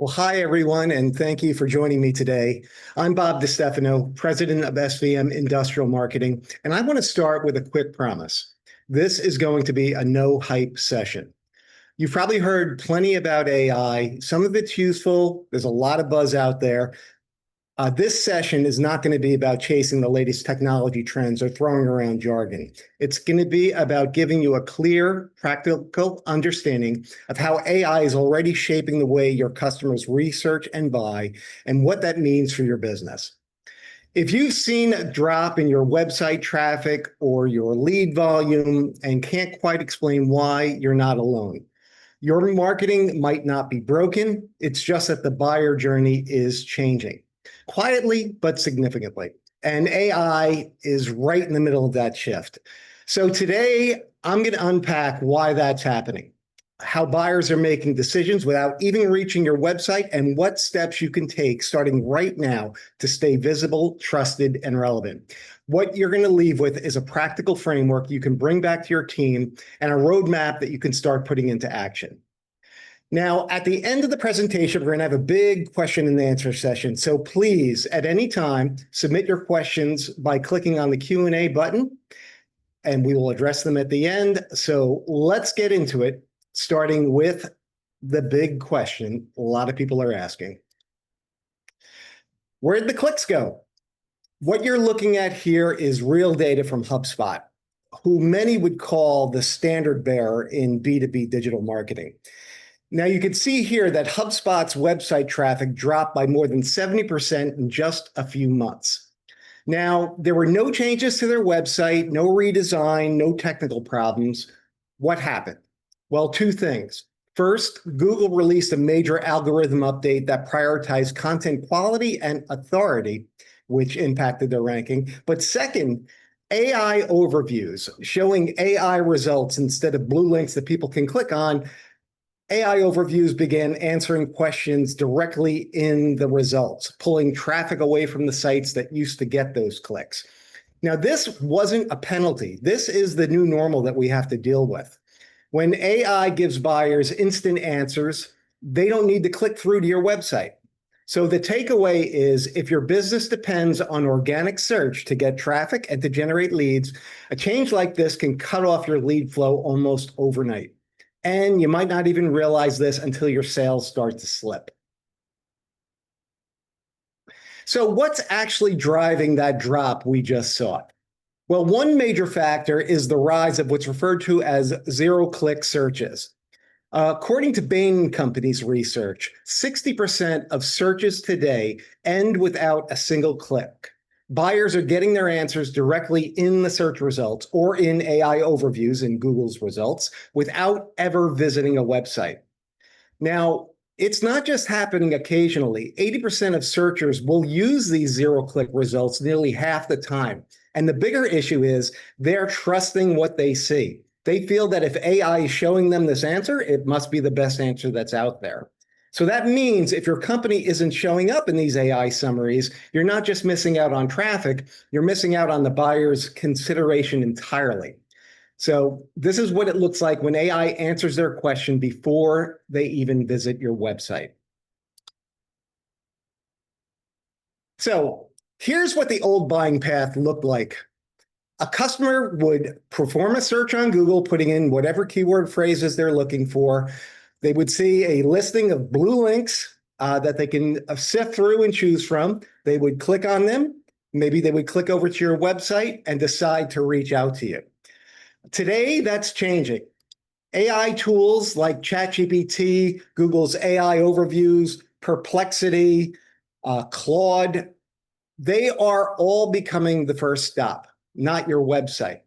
Well, hi, everyone, and thank you for joining me today. I'm Bob DiStefano, president of SVM Industrial Marketing, and I want to start with a quick promise. This is going to be a no hype session. You've probably heard plenty about AI. Some of it's useful. There's a lot of buzz out there. This session is not going to be about chasing the latest technology trends or throwing around jargon. It's going to be about giving you a clear, practical understanding of how AI is already shaping the way your customers research and buy, and what that means for your business. If you've seen a drop in your website traffic or your lead volume and can't quite explain why, you're not alone. Your marketing might not be broken. It's just that the buyer journey is changing. Quietly, but significantly. And AI is right in the middle of that shift. So today, I'm going to unpack why that's happening, how buyers are making decisions without even reaching your website, and what steps you can take starting right now to stay visible, trusted, and relevant. What you're going to leave with is a practical framework you can bring back to your team and a roadmap that you can start putting into action. Now, at the end of the presentation, we're going to have a big question and answer session. So please, at any time, submit your questions by clicking on the Q&A button, and we will address them at the end. So let's get into it, starting with the big question a lot of people are asking. Where'd the clicks go? What you're looking at here is real data from HubSpot, who many would call the standard bearer in B2B digital marketing. Now you can see here that HubSpot's website traffic dropped by more than 70% in just a few months. Now, there were no changes to their website, no redesign, no technical problems. What happened? Well, two things. First, Google released a major algorithm update that prioritized content quality and authority, which impacted their ranking. But second, AI overviews showing AI results instead of blue links that people can click on. AI overviews began answering questions directly in the results, pulling traffic away from the sites that used to get those clicks. Now, this wasn't a penalty. This is the new normal that we have to deal with. When AI gives buyers instant answers, they don't need to click through to your website. So the takeaway is, if your business depends on organic search to get traffic and to generate leads, a change like this can cut off your lead flow almost overnight. And you might not even realize this until your sales start to slip. So what's actually driving that drop we just saw? Well, one major factor is the rise of what's referred to as zero-click searches. According to Bain & Company's research, 60% of searches today end without a single click. Buyers are getting their answers directly in the search results or in AI overviews in Google's results without ever visiting a website. Now, it's not just happening occasionally. 80% of searchers will use these zero-click results nearly half the time. And the bigger issue is they're trusting what they see. They feel that if AI is showing them this answer, it must be the best answer that's out there. So that means if your company isn't showing up in these AI summaries, you're not just missing out on traffic, you're missing out on the buyer's consideration entirely. So this is what it looks like when AI answers their question before they even visit your website. So here's what the old buying path looked like. A customer would perform a search on Google, putting in whatever keyword phrases they're looking for. They would see a listing of blue links that they can sift through and choose from. They would click on them. Maybe they would click over to your website and decide to reach out to you. Today, that's changing. AI tools like ChatGPT, Google's AI overviews, Perplexity, Claude, they are all becoming the first stop, not your website.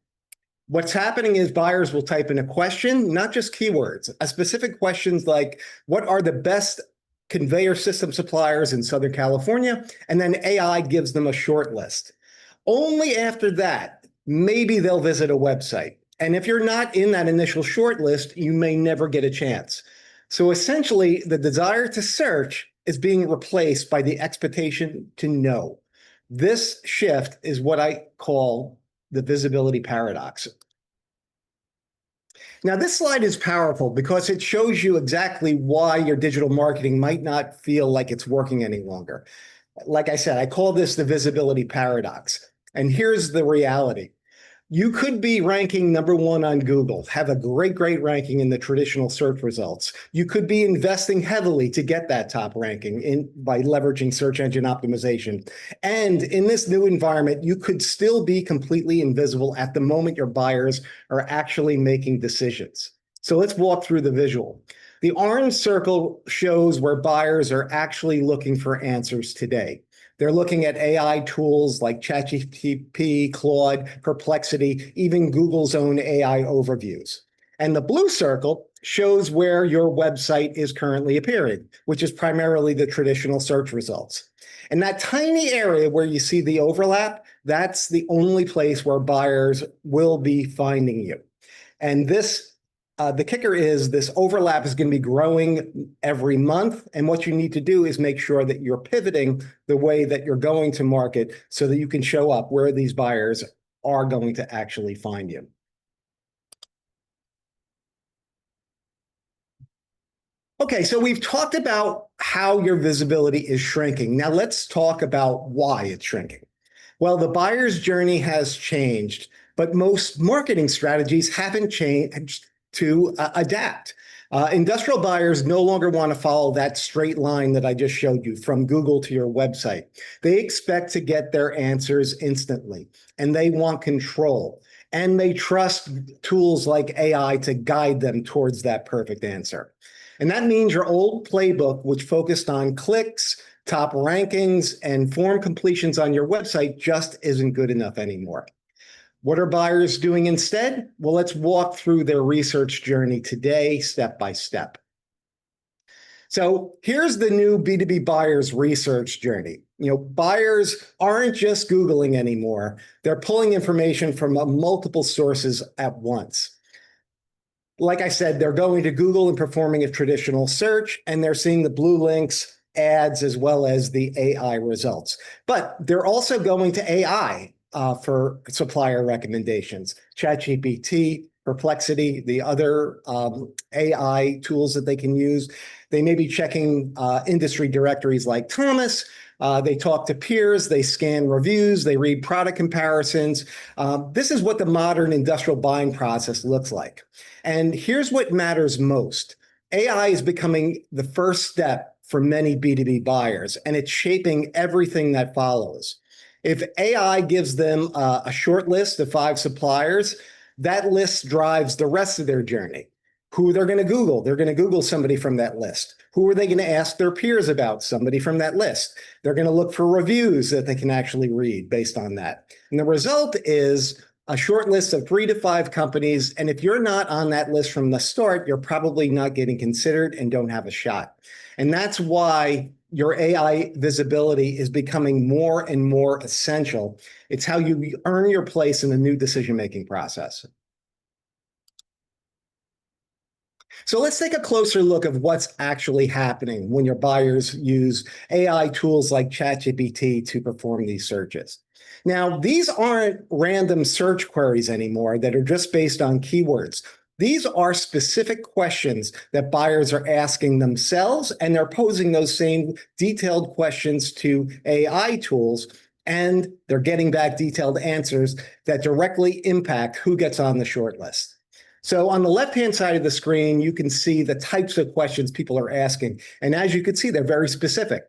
What's happening is buyers will type in a question, not just keywords, a specific questions like, what are the best conveyor system suppliers in Southern California? And then AI gives them a short list. Only after that, maybe they'll visit a website. And if you're not in that initial short list, you may never get a chance. So essentially, the desire to search is being replaced by the expectation to know. This shift is what I call the visibility paradox. Now, this slide is powerful because it shows you exactly why your digital marketing might not feel like it's working any longer. Like I said, I call this the visibility paradox. And here's the reality. You could be ranking #1 on Google, have a great ranking in the traditional search results. You could be investing heavily to get that top ranking by leveraging search engine optimization. And in this new environment, you could still be completely invisible at the moment your buyers are actually making decisions. So let's walk through the visual. The orange circle shows where buyers are actually looking for answers today. They're looking at AI tools like ChatGPT, Claude, Perplexity, even Google's own AI overviews. And the blue circle shows where your website is currently appearing, which is primarily the traditional search results. And that tiny area where you see the overlap, that's the only place where buyers will be finding you. And the kicker is this overlap is going to be growing every month. And what you need to do is make sure that you're pivoting the way that you're going to market so that you can show up where these buyers are going to actually find you. Okay, so we've talked about how your visibility is shrinking. Now let's talk about why it's shrinking. Well, the buyer's journey has changed, but most marketing strategies haven't changed to adapt. Industrial buyers no longer want to follow that straight line that I just showed you from Google to your website. They expect to get their answers instantly, and they want control. And they trust tools like AI to guide them towards that perfect answer. And that means your old playbook, which focused on clicks, top rankings, and form completions on your website, just isn't good enough anymore. What are buyers doing instead? Well, let's walk through their research journey today, step by step. So here's the new B2B buyers research journey. Buyers aren't just Googling anymore. They're pulling information from multiple sources at once. Like I said, they're going to Google and performing a traditional search, and they're seeing the blue links, ads, as well as the AI results. But they're also going to AI for supplier recommendations, ChatGPT, Perplexity, the other AI tools that they can use. They may be checking industry directories like Thomas. They talk to peers, they scan reviews, they read product comparisons. This is what the modern industrial buying process looks like. And here's what matters most. AI is becoming the first step for many B2B buyers, and it's shaping everything that follows. If AI gives them a short list of 5 suppliers, that list drives the rest of their journey. Who they're going to Google? They're going to Google somebody from that list. Who are they going to ask their peers about? Somebody from that list. They're going to look for reviews that they can actually read based on that. And the result is a short list of 3 to 5 companies. And if you're not on that list from the start, you're probably not getting considered and don't have a shot. And that's why your AI visibility is becoming more and more essential. It's how you earn your place in the new decision-making process. So let's take a closer look at what's actually happening when your buyers use AI tools like ChatGPT to perform these searches. Now, these aren't random search queries anymore that are just based on keywords. These are specific questions that buyers are asking themselves, and they're posing those same detailed questions to AI tools, and they're getting back detailed answers that directly impact who gets on the short list. So on the left-hand side of the screen, you can see the types of questions people are asking. And as you can see, they're very specific.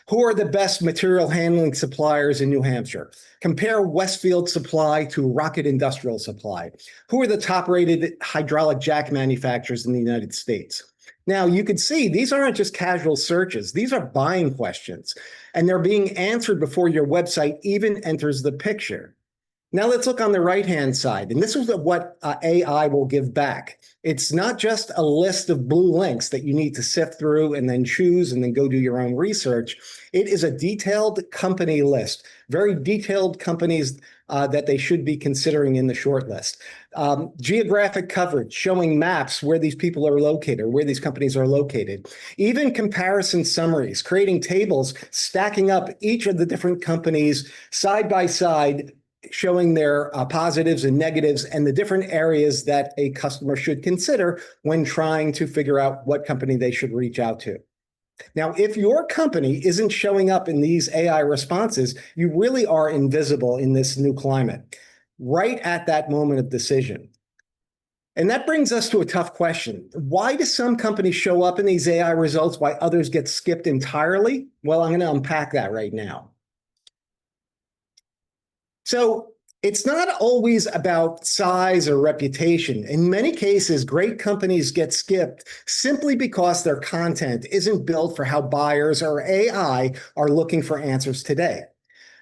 Who are the best material handling suppliers in New Hampshire? Compare Westfield Supply to Rocket Industrial Supply. Who are the top-rated hydraulic jack manufacturers in the United States? Now, you can see these aren't just casual searches. These are buying questions, and they're being answered before your website even enters the picture. Now let's look on the right-hand side, and this is what AI will give back. It's not just a list of blue links that you need to sift through and then choose and then go do your own research. It is a detailed company list, very detailed companies that they should be considering in the short list. Geographic coverage, showing maps where these people are located, where these companies are located. Even comparison summaries, creating tables, stacking up each of the different companies side by side showing their positives and negatives and the different areas that a customer should consider when trying to figure out what company they should reach out to. Now, if your company isn't showing up in these AI responses, you really are invisible in this new climate, right at that moment of decision. And that brings us to a tough question. Why do some companies show up in these AI results while others get skipped entirely? Well, I'm going to unpack that right now. So it's not always about size or reputation. In many cases, great companies get skipped simply because their content isn't built for how buyers or AI are looking for answers today.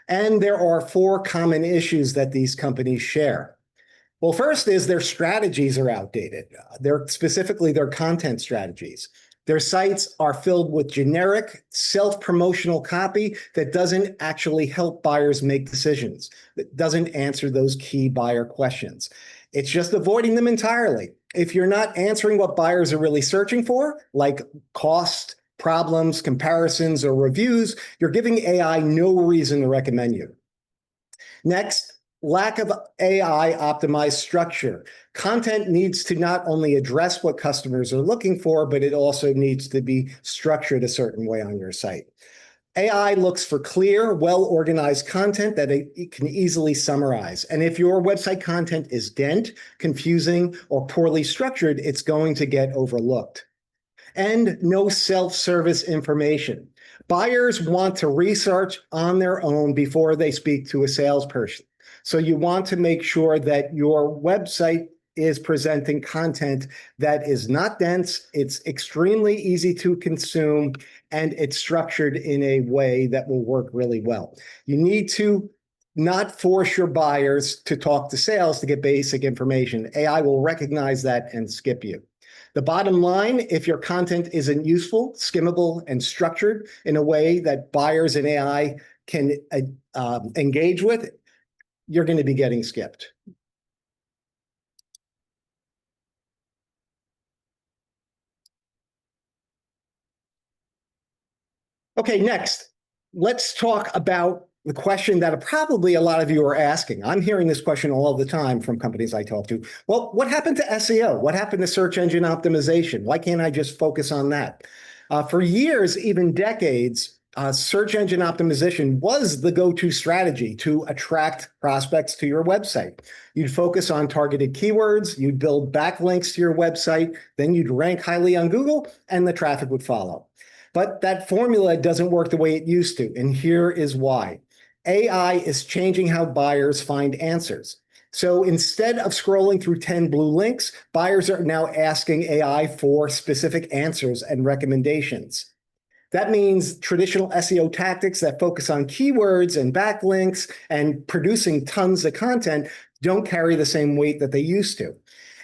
And there are 4 common issues that these companies share. Well, first is their strategies are outdated. Specifically their content strategies. Their sites are filled with generic, self-promotional copy that doesn't actually help buyers make decisions, that doesn't answer those key buyer questions. It's just avoiding them entirely. If you're not answering what buyers are really searching for, like cost, problems, comparisons, or reviews, you're giving AI no reason to recommend you. Next, lack of AI optimized structure. Content needs to not only address what customers are looking for, but it also needs to be structured a certain way on your site. AI looks for clear, well-organized content that it can easily summarize. And if your website content is dense, confusing, or poorly structured, it's going to get overlooked. And no self-service information. Buyers want to research on their own before they speak to a salesperson. So you want to make sure that your website is presenting content that is not dense, it's extremely easy to consume, and it's structured in a way that will work really well. You need to not force your buyers to talk to sales to get basic information. AI will recognize that and skip you. The bottom line, if your content isn't useful, skimmable, and structured in a way that buyers and AI can engage with, you're going to be getting skipped. Okay, next, let's talk about the question that probably a lot of you are asking. I'm hearing this question all the time from companies I talk to. Well, what happened to SEO? What happened to search engine optimization? Why can't I just focus on that? For years, even decades, search engine optimization was the go-to strategy to attract prospects to your website. You'd focus on targeted keywords, you'd build backlinks to your website, then you'd rank highly on Google, and the traffic would follow. But that formula doesn't work the way it used to, and here is why. AI is changing how buyers find answers. So instead of scrolling through 10 blue links, buyers are now asking AI for specific answers and recommendations. That means traditional SEO tactics that focus on keywords and backlinks and producing tons of content don't carry the same weight that they used to.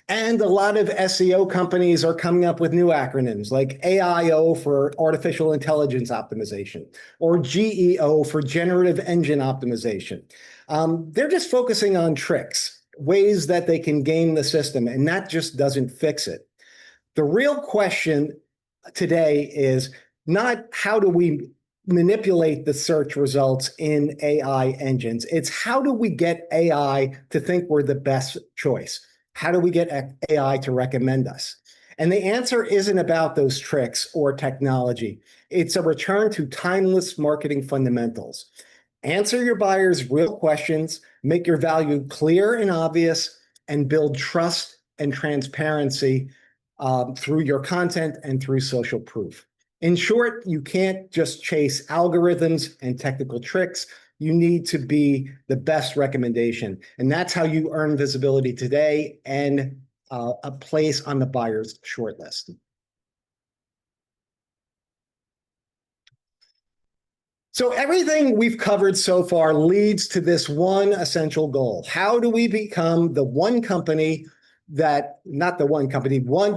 And a lot of SEO companies are coming up with new acronyms like AIO for artificial intelligence optimization or GEO for generative engine optimization. They're just focusing on tricks, ways that they can game the system, and that just doesn't fix it. The real question today is not how do we manipulate the search results in AI engines. It's how do we get AI to think we're the best choice? How do we get AI to recommend us? And the answer isn't about those tricks or technology. It's a return to timeless marketing fundamentals. Answer your buyers' real questions, make your value clear and obvious, and build trust and transparency through your content and through social proof. In short, you can't just chase algorithms and technical tricks. You need to be the best recommendation. And that's how you earn visibility today and a place on the buyer's shortlist. So everything we've covered so far leads to this one essential goal. How do we become the one company that, not the one company, one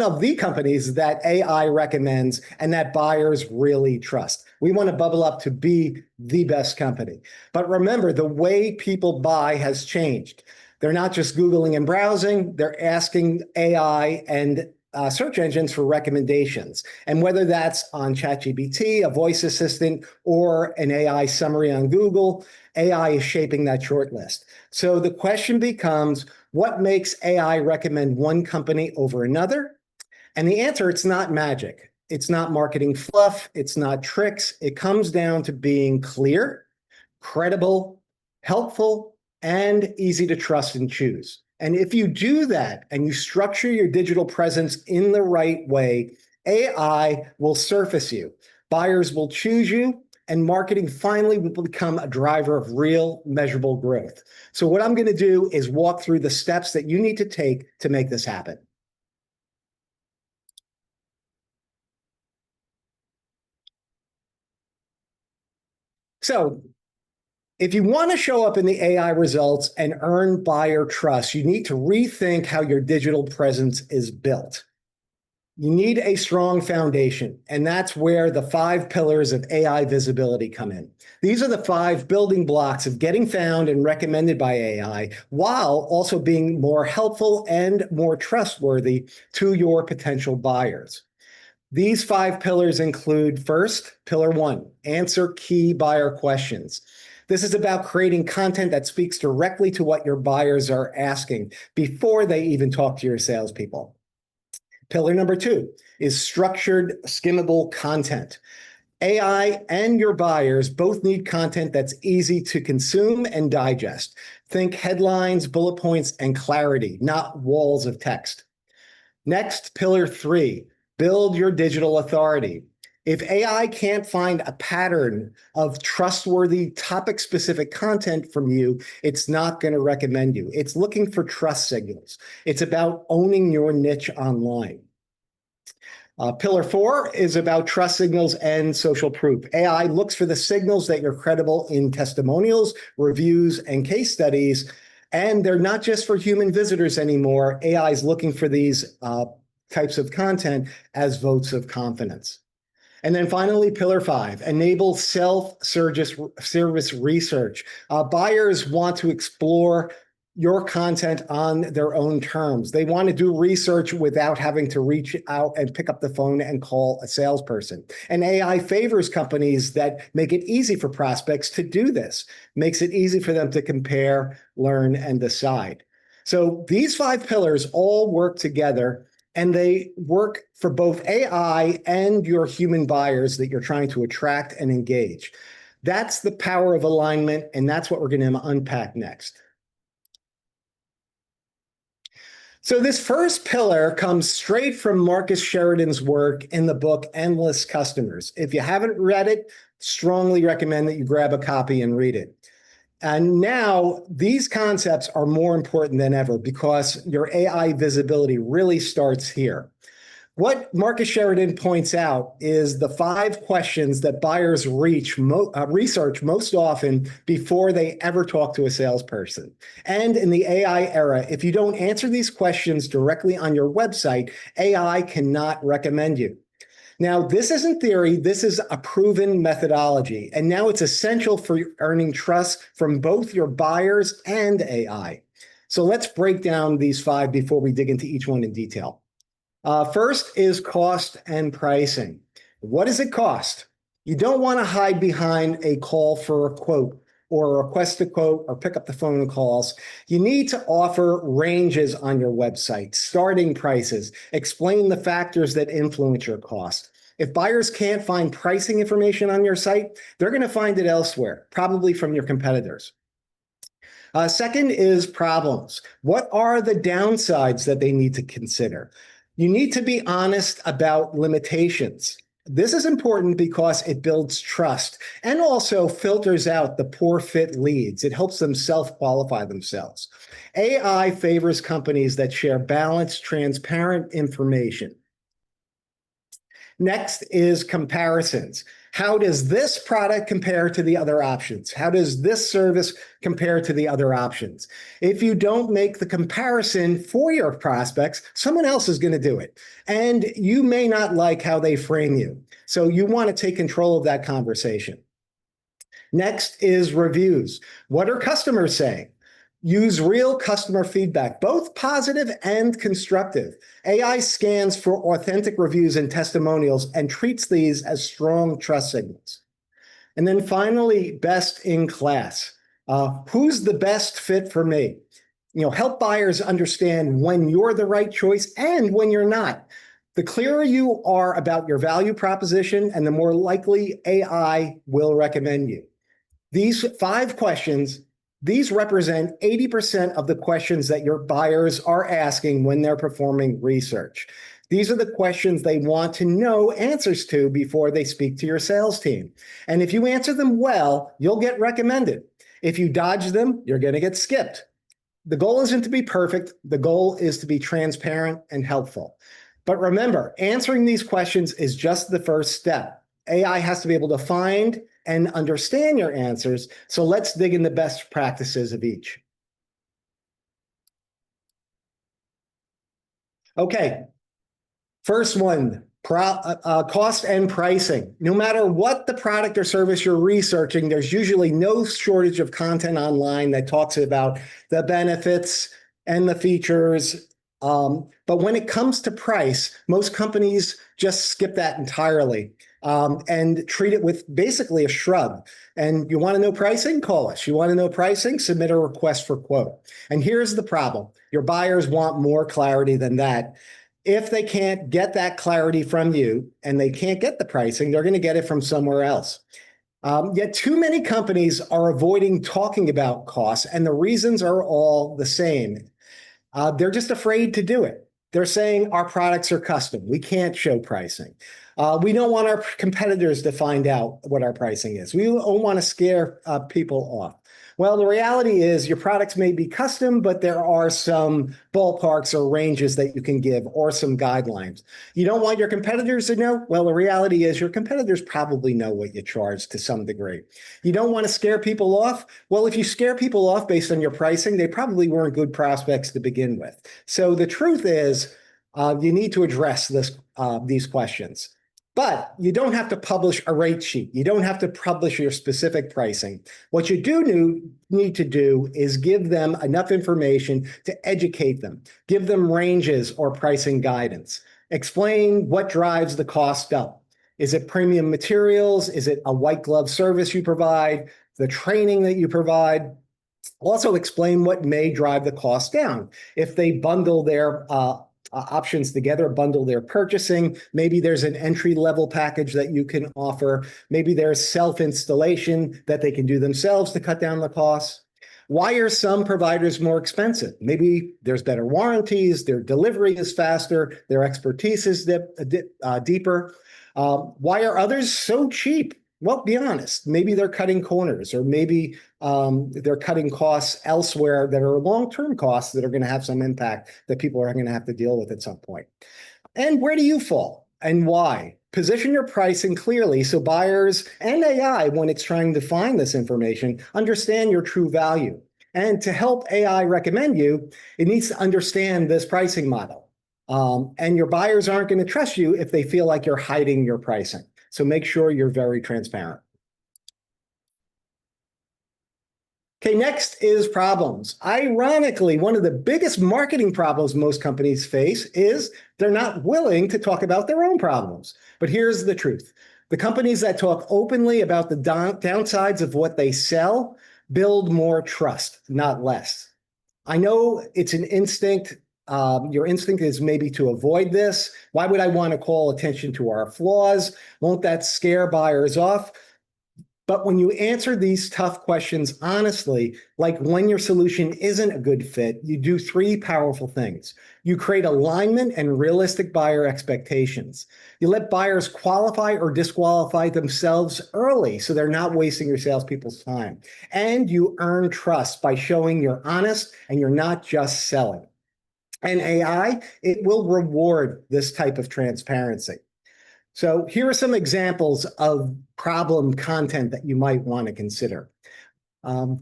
of the companies that AI recommends and that buyers really trust? We want to bubble up to be the best company. But remember, the way people buy has changed. They're not just Googling and browsing, they're asking AI and search engines for recommendations. And whether that's on ChatGPT, a voice assistant, or an AI summary on Google, AI is shaping that short list. So the question becomes, what makes AI recommend one company over another? And the answer, it's not magic. It's not marketing fluff. It's not tricks. It comes down to being clear, credible, helpful, and easy to trust and choose. And if you do that and you structure your digital presence in the right way, AI will surface you. Buyers will choose you, and marketing finally will become a driver of real measurable growth. So what I'm going to do is walk through the steps that you need to take to make this happen. So if you want to show up in the AI results and earn buyer trust, you need to rethink how your digital presence is built. You need a strong foundation, and that's where the 5 pillars of AI visibility come in. These are the 5 building blocks of getting found and recommended by AI, while also being more helpful and more trustworthy to your potential buyers. These 5 pillars include, first, pillar 1, answer key buyer questions. This is about creating content that speaks directly to what your buyers are asking before they even talk to your salespeople. Pillar number 2 is structured, skimmable content. AI and your buyers both need content that's easy to consume and digest. Think headlines, bullet points, and clarity, not walls of text. Next, pillar 3, build your digital authority. If AI can't find a pattern of trustworthy topic-specific content from you, it's not going to recommend you. It's looking for trust signals. It's about owning your niche online. Pillar 4 is about trust signals and social proof. AI looks for the signals that you're credible in testimonials, reviews, and case studies. And they're not just for human visitors anymore. AI is looking for these types of content as votes of confidence. And then finally, pillar 5, enable self-service research. Buyers want to explore your content on their own terms. They want to do research without having to reach out and pick up the phone and call a salesperson. And AI favors companies that make it easy for prospects to do this, makes it easy for them to compare, learn, and decide. So these 5 pillars all work together, and they work for both AI and your human buyers that you're trying to attract and engage. That's the power of alignment, and that's what we're going to unpack next. So this first pillar comes straight from Marcus Sheridan's work in the book Endless Customers. If you haven't read it, strongly recommend that you grab a copy and read it. And now these concepts are more important than ever because your AI visibility really starts here. What Marcus Sheridan points out is the 5 questions that buyers research most often before they ever talk to a salesperson. And in the AI era, if you don't answer these questions directly on your website, AI cannot recommend you. Now, this isn't theory, this is a proven methodology, and now it's essential for earning trust from both your buyers and AI. So let's break down these 5 before we dig into each one in detail. First is cost and pricing. What does it cost? You don't want to hide behind a call for a quote or a request to quote or pick up the phone and calls. You need to offer ranges on your website, starting prices, explain the factors that influence your cost. If buyers can't find pricing information on your site, they're going to find it elsewhere, probably from your competitors. Second is problems. What are the downsides that they need to consider? You need to be honest about limitations. This is important because it builds trust and also filters out the poor fit leads. It helps them self-qualify themselves. AI favors companies that share balanced, transparent information. Next is comparisons. How does this product compare to the other options? How does this service compare to the other options? If you don't make the comparison for your prospects, someone else is going to do it. And you may not like how they frame you. So you want to take control of that conversation. Next is reviews. What are customers saying? Use real customer feedback, both positive and constructive. AI scans for authentic reviews and testimonials and treats these as strong trust signals. And then finally, best in class. Who's the best fit for me? Help buyers understand when you're the right choice and when you're not. The clearer you are about your value proposition, and the more likely AI will recommend you. These 5 questions, these represent 80% of the questions that your buyers are asking when they're performing research. These are the questions they want to know answers to before they speak to your sales team. And if you answer them well, you'll get recommended. If you dodge them, you're going to get skipped. The goal isn't to be perfect. The goal is to be transparent and helpful. But remember, answering these questions is just the first step. AI has to be able to find and understand your answers. So let's dig in the best practices of each. Okay, first one, cost and pricing. No matter what the product or service you're researching, there's usually no shortage of content online that talks about the benefits and the features. But when it comes to price, most companies just skip that entirely and treat it with basically a shrug. And you want to know pricing? Call us. You want to know pricing? Submit a request for quote. And here's the problem. Your buyers want more clarity than that. If they can't get that clarity from you and they can't get the pricing, they're going to get it from somewhere else. Yet too many companies are avoiding talking about costs, and the reasons are all the same. They're just afraid to do it. They're saying our products are custom. We can't show pricing. We don't want our competitors to find out what our pricing is. We don't want to scare people off. Well, the reality is your products may be custom, but there are some ballparks or ranges that you can give or some guidelines. You don't want your competitors to know? Well, the reality is your competitors probably know what you charge to some degree. You don't want to scare people off? Well, if you scare people off based on your pricing, they probably weren't good prospects to begin with. So the truth is you need to address these questions. But you don't have to publish a rate sheet. You don't have to publish your specific pricing. What you do need to do is give them enough information to educate them. Give them ranges or pricing guidance. Explain what drives the cost up. Is it premium materials? Is it a white glove service you provide? The training that you provide? Also explain what may drive the cost down. If they bundle their options together, bundle their purchasing. Maybe there's an entry-level package that you can offer. Maybe there's self-installation that they can do themselves to cut down the costs. Why are some providers more expensive? Maybe there's better warranties, their delivery is faster, their expertise is deeper. Why are others so cheap? Well, be honest, maybe they're cutting corners, or maybe they're cutting costs elsewhere that are long-term costs that are going to have some impact that people are going to have to deal with at some point. And where do you fall and why? Position your pricing clearly so buyers and AI, when it's trying to find this information, understand your true value. And to help AI recommend you, it needs to understand this pricing model. And your buyers aren't going to trust you if they feel like you're hiding your pricing. So make sure you're very transparent. Okay, next is problems. Ironically, one of the biggest marketing problems most companies face is they're not willing to talk about their own problems. But here's the truth. The companies that talk openly about the downsides of what they sell build more trust, not less. I know it's an instinct. Your instinct is maybe to avoid this. Why would I want to call attention to our flaws? Won't that scare buyers off? But when you answer these tough questions honestly, like when your solution isn't a good fit, you do 3 powerful things. You create alignment and realistic buyer expectations. You let buyers qualify or disqualify themselves early so they're not wasting your salespeople's time. And you earn trust by showing you're honest and you're not just selling. And AI, it will reward this type of transparency. So here are some examples of problem content that you might want to consider.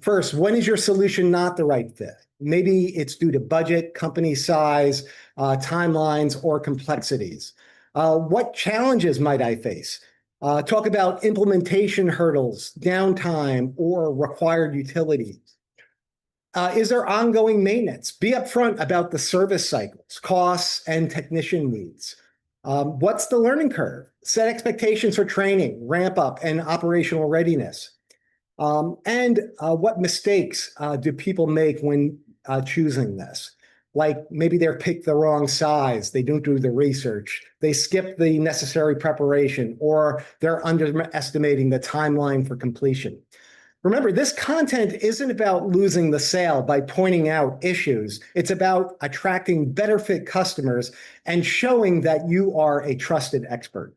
First, when is your solution not the right fit? Maybe it's due to budget, company size, timelines, or complexities. What challenges might I face? Talk about implementation hurdles, downtime, or required utilities. Is there ongoing maintenance? Be upfront about the service cycles, costs, and technician needs. What's the learning curve? Set expectations for training, ramp up, and operational readiness. And what mistakes do people make when choosing this? Like maybe they're picked the wrong size, they don't do the research, they skip the necessary preparation, or they're underestimating the timeline for completion. Remember, this content isn't about losing the sale by pointing out issues. It's about attracting better fit customers and showing that you are a trusted expert.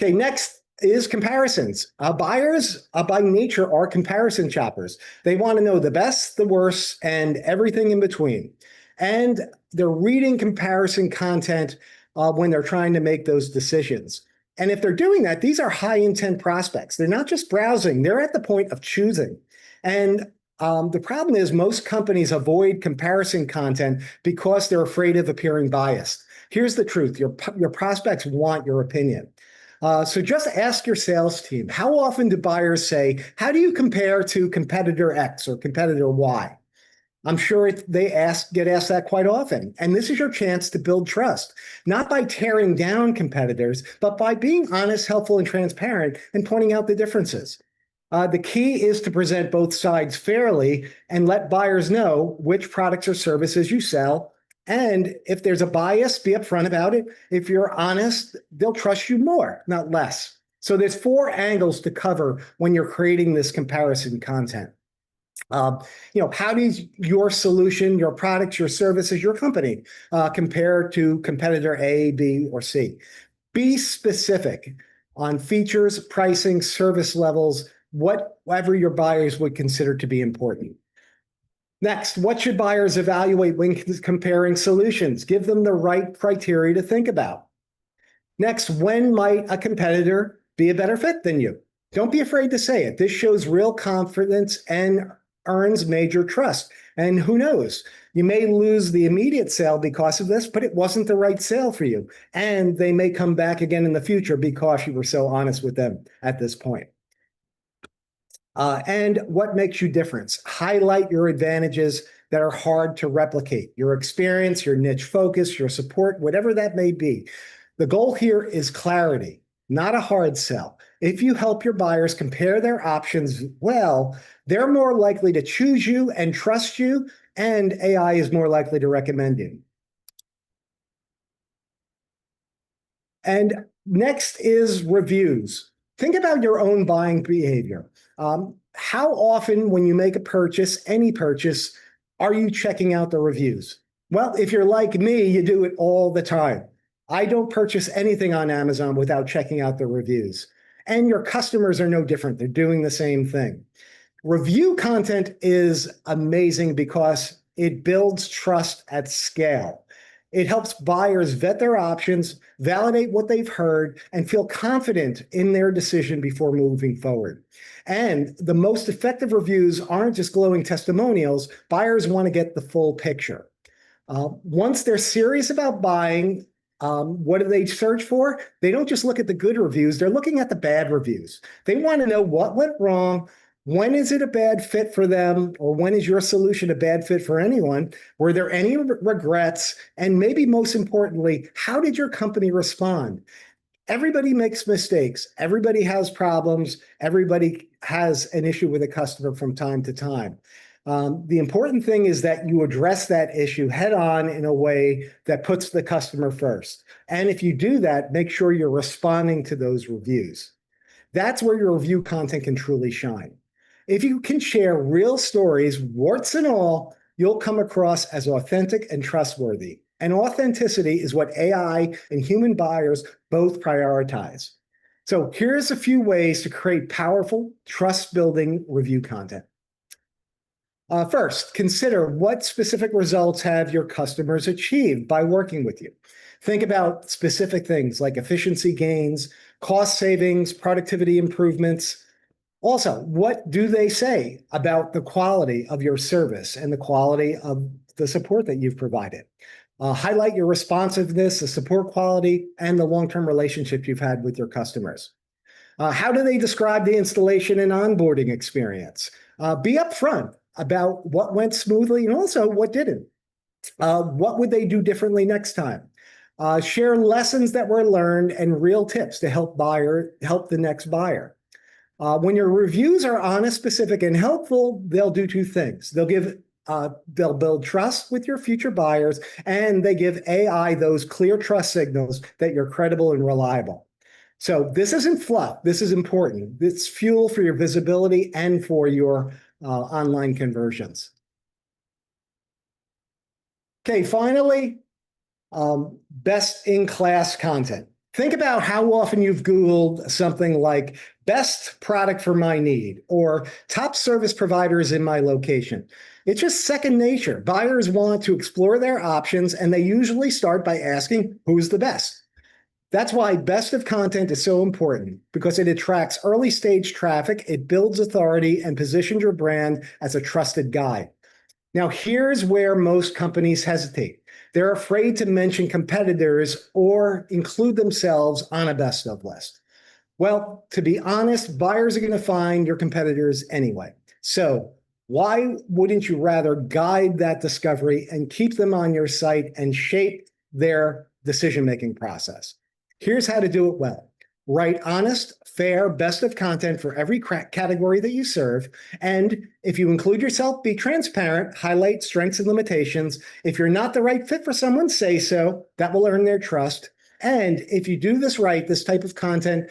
Okay, next is comparisons. Buyers, by nature, are comparison shoppers. They want to know the best, the worst, and everything in between. And they're reading comparison content when they're trying to make those decisions. And if they're doing that, these are high intent prospects. They're not just browsing, they're at the point of choosing. And the problem is most companies avoid comparison content because they're afraid of appearing biased. Here's the truth, your prospects want your opinion. So just ask your sales team, how often do buyers say, how do you compare to competitor X or competitor Y? I'm sure they get asked that quite often. And this is your chance to build trust, not by tearing down competitors, but by being honest, helpful, and transparent and pointing out the differences. The key is to present both sides fairly and let buyers know which products or services you sell. And if there's a bias, be upfront about it. If you're honest, they'll trust you more, not less. So there's 4 angles to cover when you're creating this comparison content. How does your solution, your products, your services, your company compare to competitor A, B, or C? Be specific on features, pricing, service levels, whatever your buyers would consider to be important. Next, what should buyers evaluate when comparing solutions? Give them the right criteria to think about. Next, when might a competitor be a better fit than you? Don't be afraid to say it. This shows real confidence and earns major trust. And who knows, you may lose the immediate sale because of this, but it wasn't the right sale for you. And they may come back again in the future because you were so honest with them at this point. And what makes you different? Highlight your advantages that are hard to replicate. Your experience, your niche focus, your support, whatever that may be. The goal here is clarity, not a hard sell. If you help your buyers compare their options well, they're more likely to choose you and trust you, and AI is more likely to recommend you. And next is reviews. Think about your own buying behavior. How often when you make a purchase, any purchase, are you checking out the reviews? Well, if you're like me, you do it all the time. I don't purchase anything on Amazon without checking out the reviews. And your customers are no different. They're doing the same thing. Review content is amazing because it builds trust at scale. It helps buyers vet their options, validate what they've heard, and feel confident in their decision before moving forward. And the most effective reviews aren't just glowing testimonials. Buyers want to get the full picture. Once they're serious about buying, what do they search for? They don't just look at the good reviews. They're looking at the bad reviews. They want to know what went wrong. When is it a bad fit for them? Or when is your solution a bad fit for anyone? Were there any regrets? And maybe most importantly, how did your company respond? Everybody makes mistakes. Everybody has problems. Everybody has an issue with a customer from time to time. The important thing is that you address that issue head on in a way that puts the customer first. And if you do that, make sure you're responding to those reviews. That's where your review content can truly shine. If you can share real stories, warts and all, you'll come across as authentic and trustworthy. And authenticity is what AI and human buyers both prioritize. So here's a few ways to create powerful, trust-building review content. First, consider what specific results have your customers achieved by working with you. Think about specific things like efficiency gains, cost savings, productivity improvements. Also, what do they say about the quality of your service and the quality of the support that you've provided? Highlight your responsiveness, the support quality, and the long-term relationship you've had with your customers. How do they describe the installation and onboarding experience? Be upfront about what went smoothly and also what didn't. What would they do differently next time? Share lessons that were learned and real tips to help the next buyer. When your reviews are honest, specific, and helpful, they'll do two things. They'll build trust with your future buyers, and they give AI those clear trust signals that you're credible and reliable. So this isn't fluff. This is important. It's fuel for your visibility and for your online conversions. Okay, finally, best-in-class content. Think about how often you've Googled something like best product for my need or top service providers in my location. It's just second nature. Buyers want to explore their options, and they usually start by asking, who's the best? That's why best of content is so important, because it attracts early stage traffic, it builds authority, and positions your brand as a trusted guide. Now, here's where most companies hesitate. They're afraid to mention competitors or include themselves on a best of list. Well, to be honest, buyers are going to find your competitors anyway. So why wouldn't you rather guide that discovery and keep them on your site and shape their decision-making process? Here's how to do it well. Write honest, fair, best of content for every category that you serve. And if you include yourself, be transparent, highlight strengths and limitations. If you're not the right fit for someone, say so. That will earn their trust. And if you do this right, this type of content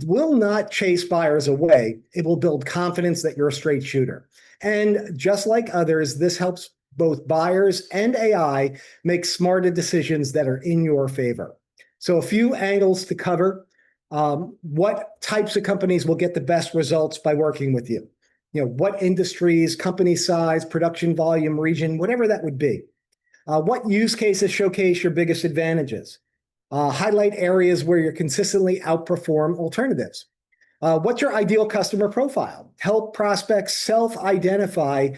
will not chase buyers away. It will build confidence that you're a straight shooter. And just like others, this helps both buyers and AI make smarter decisions that are in your favor. So a few angles to cover. What types of companies will get the best results by working with you? What industries, company size, production volume, region, whatever that would be. What use cases showcase your biggest advantages? Highlight areas where you're consistently outperform alternatives. What's your ideal customer profile? Help prospects self-identify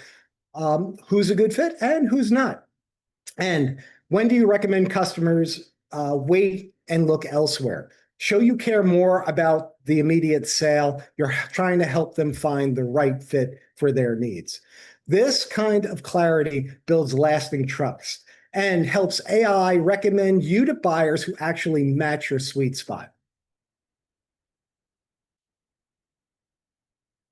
who's a good fit and who's not. And when do you recommend customers wait and look elsewhere? Show you care more about the immediate sale. You're trying to help them find the right fit for their needs. This kind of clarity builds lasting trust and helps AI recommend you to buyers who actually match your sweet spot.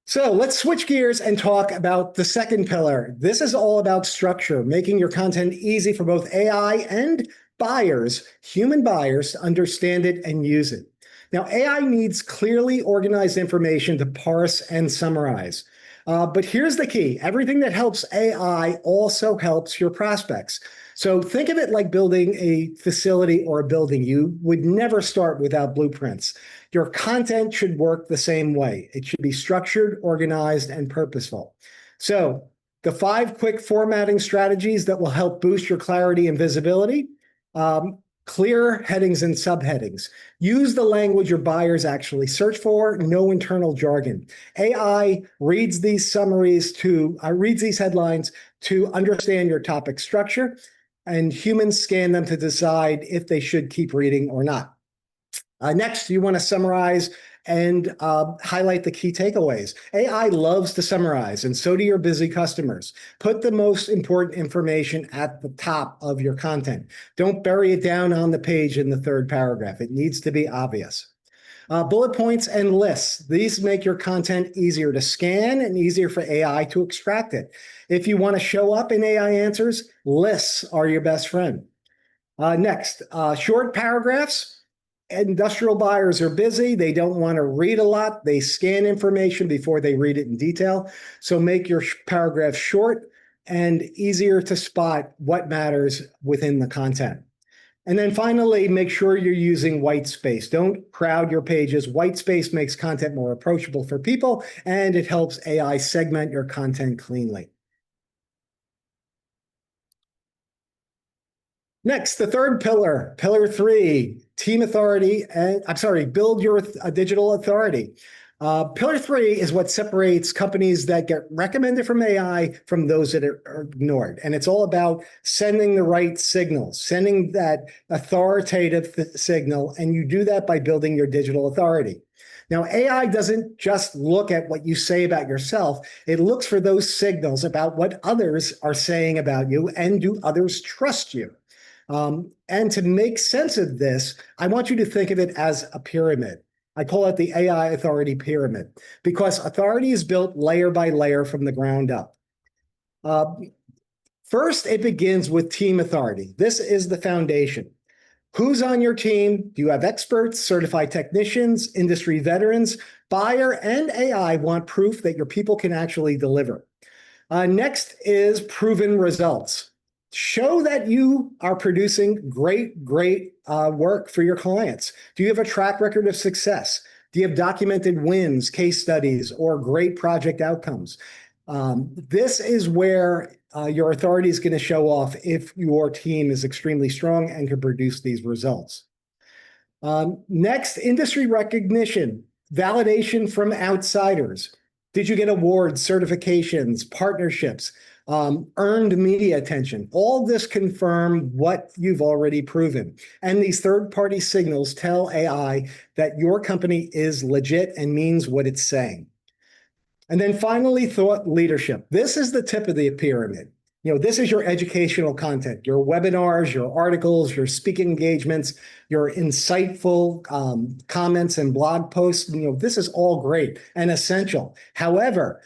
So let's switch gears and talk about the second pillar. This is all about structure, making your content easy for both AI and buyers, human buyers, to understand it and use it. Now, AI needs clearly organized information to parse and summarize. But here's the key. Everything that helps AI also helps your prospects. So think of it like building a facility or a building. You would never start without blueprints. Your content should work the same way. It should be structured, organized, and purposeful. So the 5 quick formatting strategies that will help boost your clarity and visibility. Clear headings and subheadings. Use the language your buyers actually search for, no internal jargon. AI reads these headlines to understand your topic structure, and humans scan them to decide if they should keep reading or not. Next, you want to summarize and highlight the key takeaways. AI loves to summarize, and so do your busy customers. Put the most important information at the top of your content. Don't bury it down on the page in the 3rd paragraph. It needs to be obvious. Bullet points and lists. These make your content easier to scan and easier for AI to extract it. If you want to show up in AI answers, lists are your best friend. Next, short paragraphs. Industrial buyers are busy. They don't want to read a lot. They scan information before they read it in detail. So make your paragraph short and easier to spot what matters within the content. And then finally, make sure you're using white space. Don't crowd your pages. White space makes content more approachable for people, and it helps AI segment your content cleanly. Next, the 3rd pillar, pillar 3, team authority, build your digital authority. Pillar three is what separates companies that get recommended from AI from those that are ignored. And it's all about sending the right signals, sending that authoritative signal. And you do that by building your digital authority. Now, AI doesn't just look at what you say about yourself. It looks for those signals about what others are saying about you, and do others trust you? And to make sense of this, I want you to think of it as a pyramid. I call it the AI authority pyramid because authority is built layer by layer from the ground up. First, it begins with team authority. This is the foundation. Who's on your team? Do you have experts, certified technicians, industry veterans? Buyer and AI want proof that your people can actually deliver. Next is proven results. Show that you are producing great work for your clients. Do you have a track record of success? Do you have documented wins, case studies, or great project outcomes? This is where your authority is going to show off if your team is extremely strong and can produce these results. Next, industry recognition, validation from outsiders. Did you get awards, certifications, partnerships, earned media attention? All this confirm what you've already proven. And these third-party signals tell AI that your company is legit and means what it's saying. And then finally, thought leadership. This is the tip of the pyramid. This is your educational content, your webinars, your articles, your speaking engagements, your insightful comments and blog posts. This is all great and essential. However,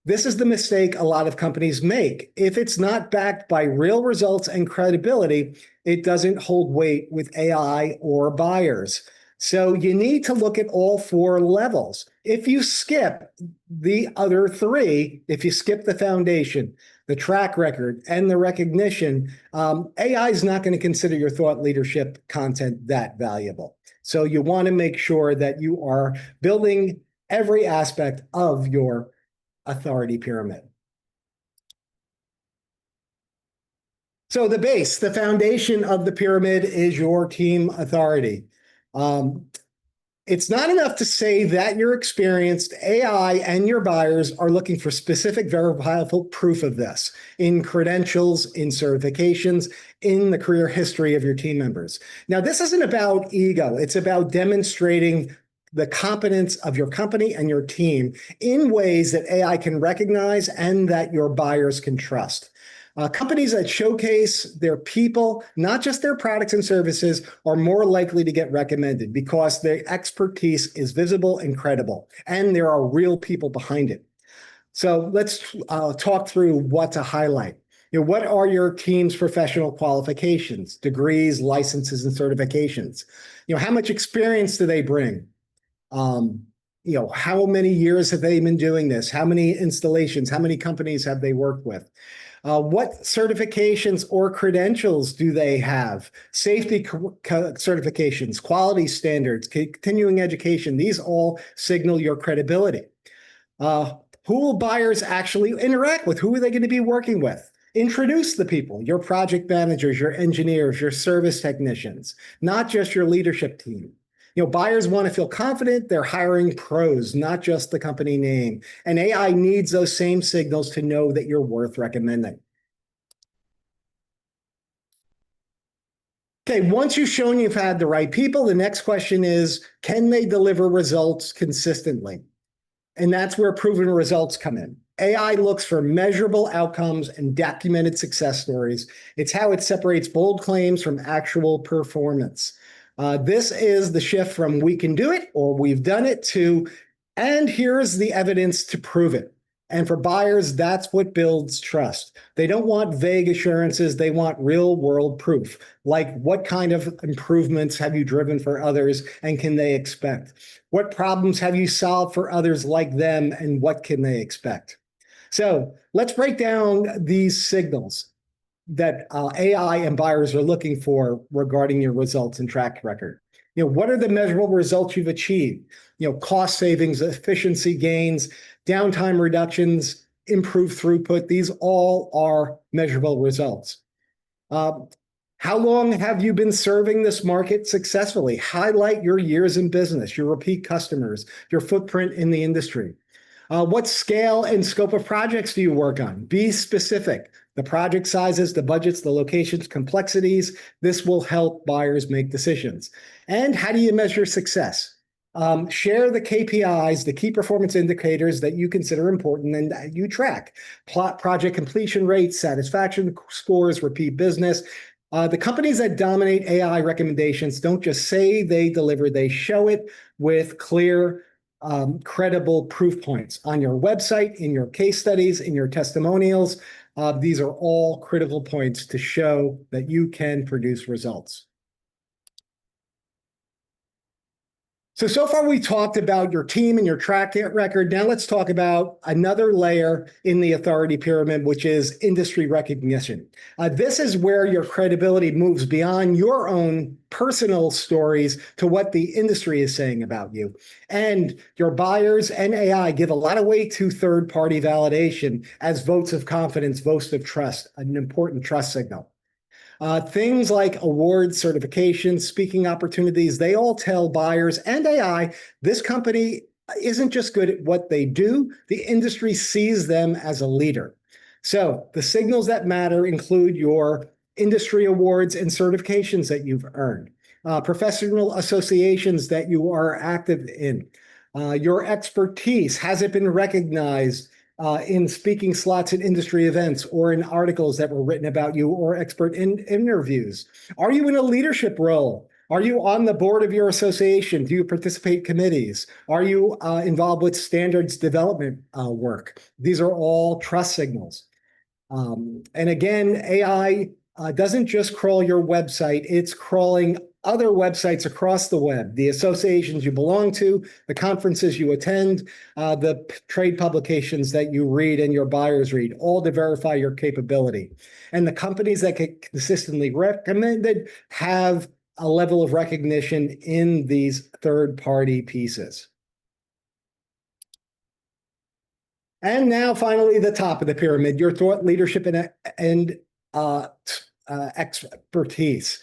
this is the mistake a lot of companies make. If it's not backed by real results and credibility, it doesn't hold weight with AI or buyers. So you need to look at all four levels. If you skip the other three, if you skip the foundation, the track record, and the recognition, AI is not going to consider your thought leadership content that valuable. So you want to make sure that you are building every aspect of your authority pyramid. So the base, the foundation of the pyramid is your team authority. It's not enough to say that you're experienced. AI and your buyers are looking for specific verifiable proof of this in credentials, in certifications, in the career history of your team members. Now, this isn't about ego. It's about demonstrating the competence of your company and your team in ways that AI can recognize and that your buyers can trust. Companies that showcase their people, not just their products and services, are more likely to get recommended because their expertise is visible and credible, and there are real people behind it. So let's talk through what to highlight. What are your team's professional qualifications, degrees, licenses, and certifications? How much experience do they bring? How many years have they been doing this? How many installations? How many companies have they worked with? What certifications or credentials do they have? Safety certifications, quality standards, continuing education. These all signal your credibility. Who will buyers actually interact with? Who are they going to be working with? Introduce the people, your project managers, your engineers, your service technicians, not just your leadership team. Buyers want to feel confident they're hiring pros, not just the company name. And AI needs those same signals to know that you're worth recommending. Okay, once you've shown you've had the right people, the next question is, can they deliver results consistently? And that's where proven results come in. AI looks for measurable outcomes and documented success stories. It's how it separates bold claims from actual performance. This is the shift from we can do it or we've done it to, and here's the evidence to prove it. And for buyers, that's what builds trust. They don't want vague assurances. They want real world proof. Like, what kind of improvements have you driven for others and can they expect? What problems have you solved for others like them and what can they expect? So let's break down these signals that AI and buyers are looking for regarding your results and track record. What are the measurable results you've achieved? Cost savings, efficiency gains, downtime reductions, improved throughput. These all are measurable results. How How long have you been serving this market successfully? Highlight your years in business, your repeat customers, your footprint in the industry. What scale and scope of projects do you work on? Be specific. The project sizes, the budgets, the locations, complexities. This will help buyers make decisions. And how do you measure success? Share the KPIs, the key performance indicators that you consider important and that you track. Plot project completion rates, satisfaction scores, repeat business. The companies that dominate AI recommendations don't just say they deliver, they show it with clear, credible proof points on your website, in your case studies, in your testimonials. These are all critical points to show that you can produce results. So far we talked about your team and your track record. Now let's talk about another layer in the authority pyramid, which is industry recognition. This is where your credibility moves beyond your own personal stories to what the industry is saying about you. And your buyers and AI give a lot of weight to third-party validation as votes of confidence, votes of trust, an important trust signal. Things like awards, certifications, speaking opportunities, they all tell buyers and AI, this company isn't just good at what they do, the industry sees them as a leader. So the signals that matter include your industry awards and certifications that you've earned, professional associations that you are active in, your expertise, has it been recognized in speaking slots at industry events or in articles that were written about you or expert interviews? Are you in a leadership role? Are you on the board of your association? Do you participate in committees? Are you involved with standards development work? These are all trust signals. And again, AI doesn't just crawl your website, it's crawling other websites across the web, the associations you belong to, the conferences you attend, the trade publications that you read and your buyers read, all to verify your capability. And the companies that get consistently recommended have a level of recognition in these third-party pieces. And now, finally, the top of the pyramid, your thought leadership and expertise.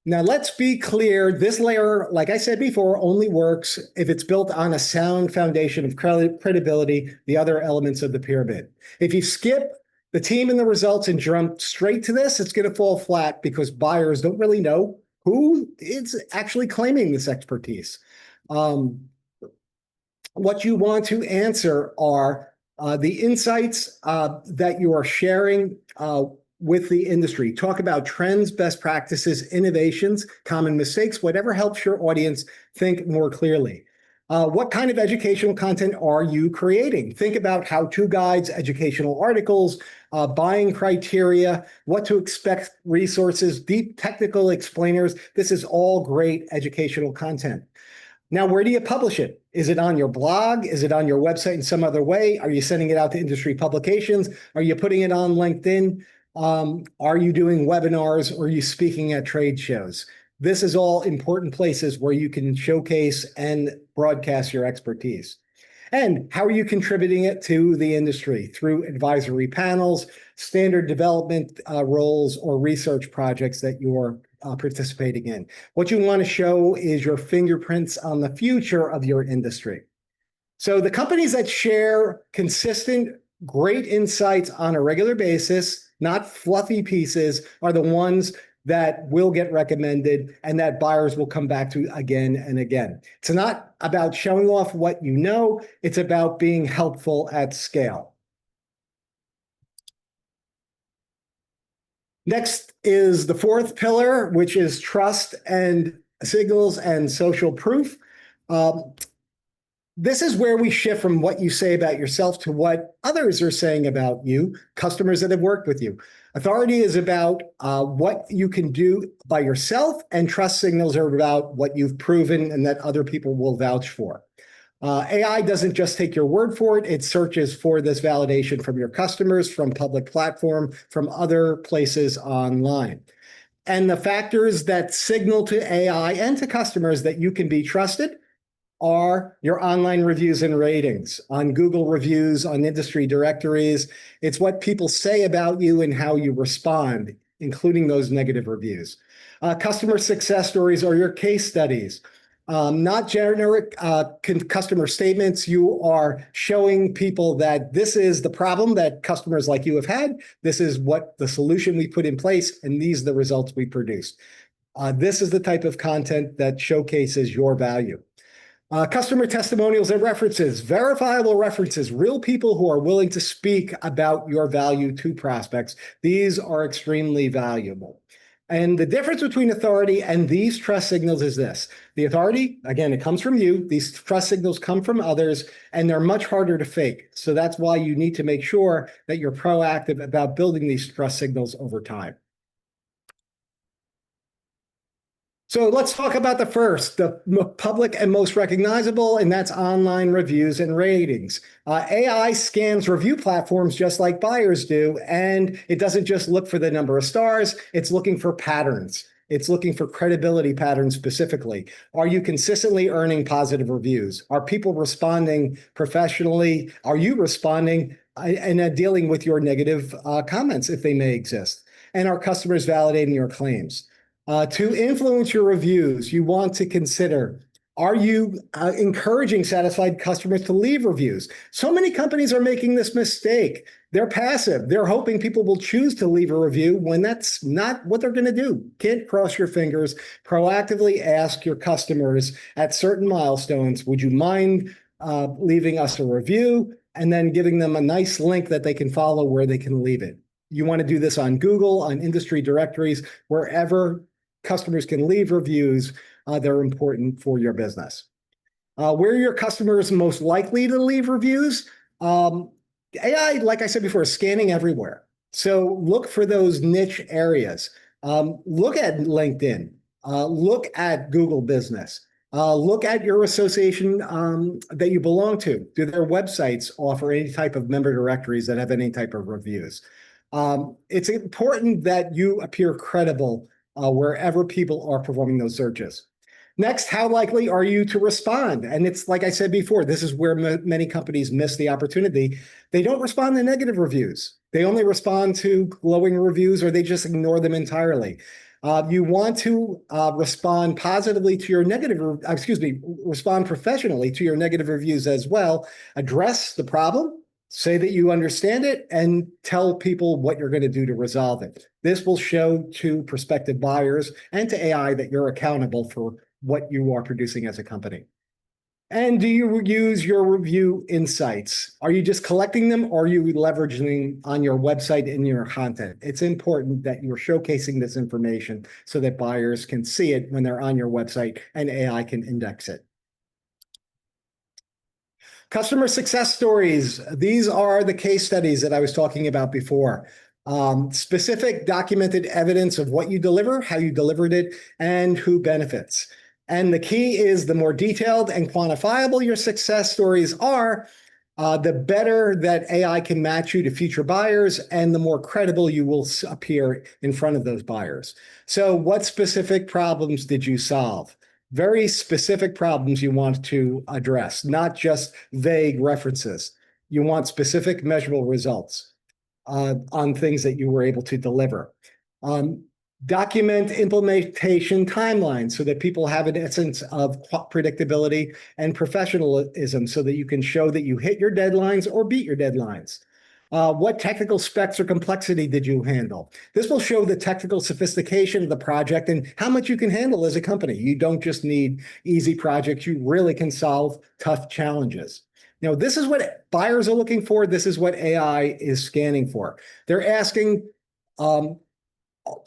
Now, let's be clear. This layer, like I said before, only works if it's built on a sound foundation of credibility, the other elements of the pyramid. If you skip the team and the results and jump straight to this, it's going to fall flat because buyers don't really know who is actually claiming this expertise. What you want to answer are the insights that you are sharing with the industry. Talk about trends, best practices, innovations, common mistakes, whatever helps your audience think more clearly. What kind of educational content are you creating? Think about how-to guides, educational articles, buying criteria, what to expect resources, deep technical explainers. This is all great educational content. Now, where do you publish it? Is it on your blog? Is it on your website in some other way? Are you sending it out to industry publications? Are you putting it on LinkedIn? Are you doing webinars or are you speaking at trade shows? This is all important places where you can showcase and broadcast your expertise. And how are you contributing it to the industry through advisory panels, standard development roles, or research projects that you're participating in? What you want to show is your fingerprints on the future of your industry. So the companies that share consistent, great insights on a regular basis, not fluffy pieces, are the ones that will get recommended and that buyers will come back to again and again. It's not about showing off what you know, it's about being helpful at scale. Next is the fourth pillar, which is trust and signals and social proof. This is where we shift from what you say about yourself to what others are saying about you, customers that have worked with you. Authority is about what you can do by yourself, and trust signals are about what you've proven and that other people will vouch for. AI doesn't just take your word for it, it searches for this validation from your customers, from public platform, from other places online. And the factors that signal to AI and to customers that you can be trusted are your online reviews and ratings on Google reviews, on industry directories. It's what people say about you and how you respond. including those negative reviews. Customer success stories are your case studies. Not generic customer statements. You are showing people that this is the problem that customers like you have had. This is what the solution we put in place, and these are the results we produced. This is the type of content that showcases your value. Customer testimonials and references, verifiable references, real people who are willing to speak about your value to prospects. These are extremely valuable. And the difference between authority and these trust signals is this. The authority, again, it comes from you. These trust signals come from others, and they're much harder to fake. So that's why you need to make sure that you're proactive about building these trust signals over time. So let's talk about the first, the public and most recognizable, and that's online reviews and ratings. AI scans review platforms just like buyers do, and it doesn't just look for the number of stars, it's looking for patterns. It's looking for credibility patterns specifically. Are you consistently earning positive reviews? Are people responding professionally? Are you responding and dealing with your negative comments if they may exist? And are customers validating your claims? To influence your reviews, you want to consider, are you encouraging satisfied customers to leave reviews? So many companies are making this mistake. They're passive. They're hoping people will choose to leave a review when that's not what they're going to do. Can't cross your fingers. Proactively ask your customers at certain milestones, would you mind leaving us a review? And then giving them a nice link that they can follow where they can leave it. You want to do this on Google, on industry directories, wherever customers can leave reviews. They're important for your business. Where are your customers most likely to leave reviews? AI, like I said before, is scanning everywhere. So look for those niche areas. Look at LinkedIn. Look at Google Business. Look at your association that you belong to. Do their websites offer any type of member directories that have any type of reviews? It's important that you appear credible wherever people are performing those searches. Next, how likely are you to respond? And it's like I said before, this is where many companies miss the opportunity. They don't respond to negative reviews. They only respond to glowing reviews, or they just ignore them entirely. You want to respond positively to your respond professionally to your negative reviews as well. Address the problem. Say that you understand it and tell people what you're going to do to resolve it. This will show to prospective buyers and to AI that you're accountable for what you are producing as a company. And do you use your review insights? Are you just collecting them, or are you leveraging them on your website in your content? It's important that you're showcasing this information so that buyers can see it when they're on your website and AI can index it. Customer success stories. These are the case studies that I was talking about before. Specific documented evidence of what you deliver, how you delivered it, and who benefits. And the key is the more detailed and quantifiable your success stories are, the better that AI can match you to future buyers and the more credible you will appear in front of those buyers. So what specific problems did you solve? Very specific problems you want to address, not just vague references. You want specific measurable results on things that you were able to deliver. Document implementation timelines so that people have an essence of predictability and professionalism so that you can show that you hit your deadlines or beat your deadlines. What technical specs or complexity did you handle? This will show the technical sophistication of the project and how much you can handle as a company. You don't just need easy projects. You really can solve tough challenges. Now, this is what buyers are looking for. This is what AI is scanning for. They're asking,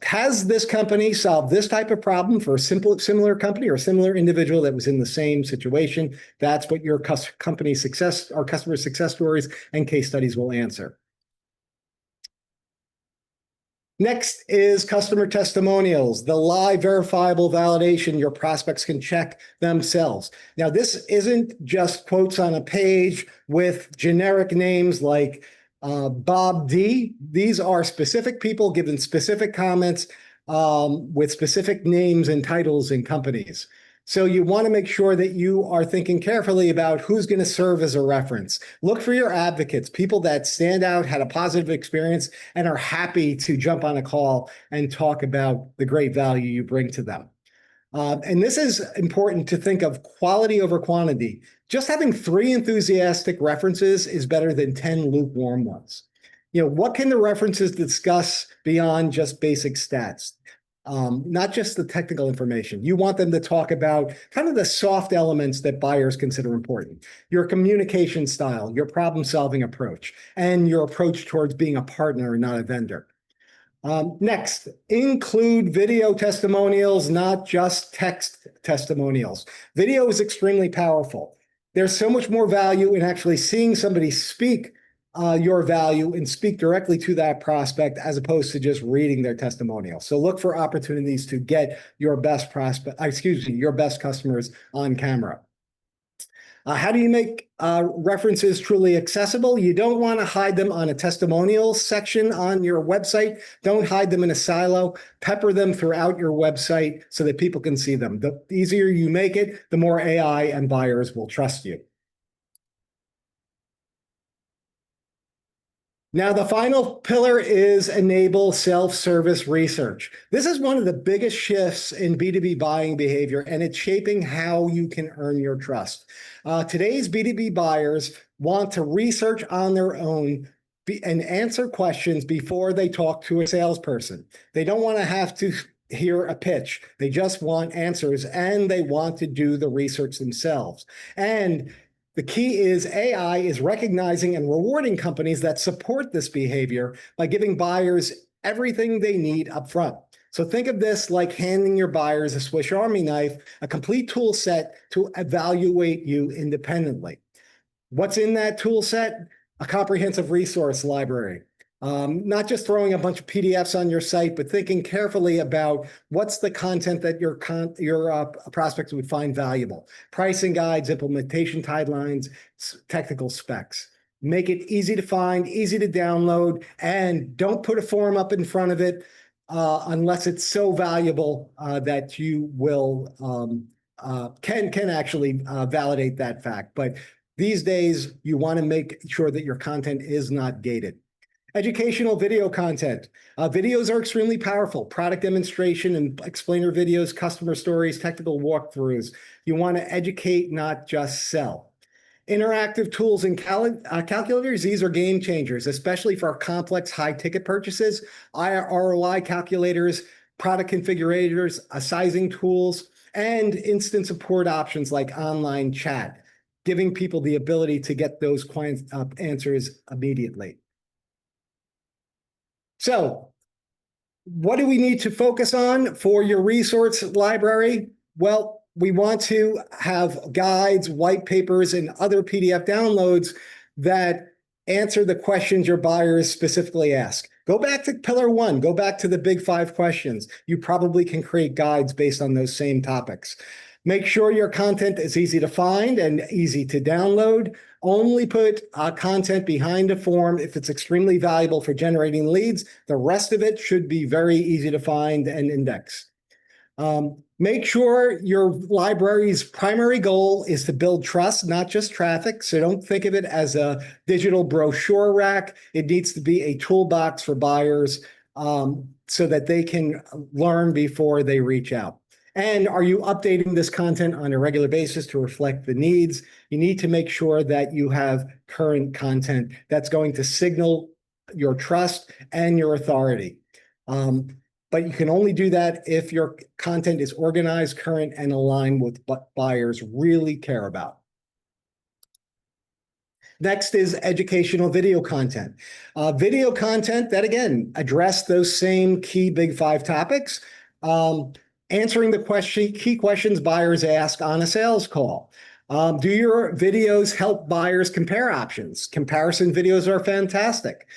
has this company solved this type of problem for a similar company or a similar individual that was in the same situation? That's what your company success or customer success stories and case studies will answer. Next is customer testimonials, the live verifiable validation your prospects can check themselves. Now, this isn't just quotes on a page with generic names like Bob D. These are specific people given specific comments with specific names and titles and companies. So you want to make sure that you are thinking carefully about who's going to serve as a reference. Look for your advocates, people that stand out, had a positive experience, and are happy to jump on a call and talk about the great value you bring to them. And this is important to think of quality over quantity. Just having 3 enthusiastic references is better than 10 lukewarm ones. What can the references discuss beyond just basic stats? Not just the technical information. You want them to talk about kind of the soft elements that buyers consider important. Your communication style, your problem-solving approach, and your approach towards being a partner and not a vendor. Next, include video testimonials, not just text testimonials. Video is extremely powerful. There's so much more value in actually seeing somebody speak your value and speak directly to that prospect as opposed to just reading their testimonial. So look for opportunities to get your best your best customers on camera. How do you make references truly accessible? You don't want to hide them on a testimonial section on your website. Don't hide them in a silo. Pepper them throughout your website so that people can see them. The easier you make it, the more AI and buyers will trust you. Now, the final pillar is enable self-service research. This is one of the biggest shifts in B2B buying behavior, and it's shaping how you can earn your trust. Today's B2B buyers want to research on their own and answer questions before they talk to a salesperson. They don't want to have to hear a pitch. They just want answers, and they want to do the research themselves. And the key is AI is recognizing and rewarding companies that support this behavior by giving buyers everything they need up front. So think of this like handing your buyers a Swiss Army knife, a complete tool set to evaluate you independently. What's in that tool set? A comprehensive resource library. Not just throwing a bunch of PDFs on your site, but thinking carefully about what's the content that your prospects would find valuable. Pricing guides, implementation guidelines, technical specs. Make it easy to find, easy to download, and don't put a form up in front of it unless it's so valuable that you will can actually validate that fact. But these days, you want to make sure that your content is not gated. Educational video content. Videos are extremely powerful. Product demonstration and explainer videos, customer stories, technical walkthroughs. You want to educate, not just sell. Interactive tools and calculators, these are game changers, especially for complex high-ticket purchases. ROI calculators, product configurators, sizing tools, and instant support options like online chat, giving people the ability to get those answers immediately. So what do we need to focus on for your resource library? Well, we want to have guides, white papers, and other PDF downloads that answer the questions your buyers specifically ask. Go back to Pillar 1. Go back to the big 5 questions. You probably can create guides based on those same topics. Make sure your content is easy to find and easy to download. Only put content behind a form if it's extremely valuable for generating leads. The rest of it should be very easy to find and index. Make sure your library's primary goal is to build trust, not just traffic. So don't think of it as a digital brochure rack. It needs to be a toolbox for buyers so that they can learn before they reach out. And are you updating this content on a regular basis to reflect the needs? You need to make sure that you have current content that's going to signal your trust and your authority. But you can only do that if your content is organized, current, and aligned with what buyers really care about. Next is educational video content. Video content that, again, address those same key big 5 topics. Answering the key questions buyers ask on a sales call. Do your videos help buyers compare options? Comparison videos are fantastic.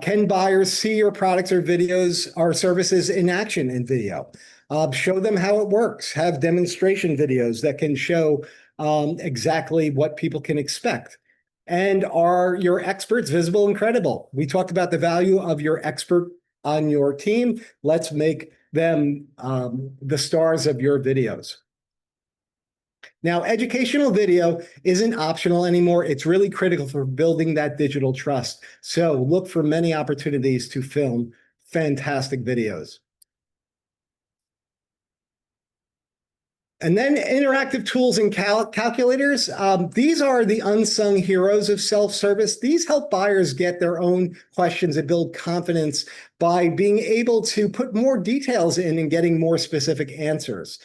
Can buyers see your products or videos or services in action in video? Show them how it works. Have demonstration videos that can show exactly what people can expect. And are your experts visible and credible? We talked about the value of your expert on your team. Let's make them the stars of your videos. Now, educational video isn't optional anymore. It's really critical for building that digital trust. So look for many opportunities to film fantastic videos. And then interactive tools and calculators. These are the unsung heroes of self-service. These help buyers get their own questions and build confidence by being able to put more details in and getting more specific answers.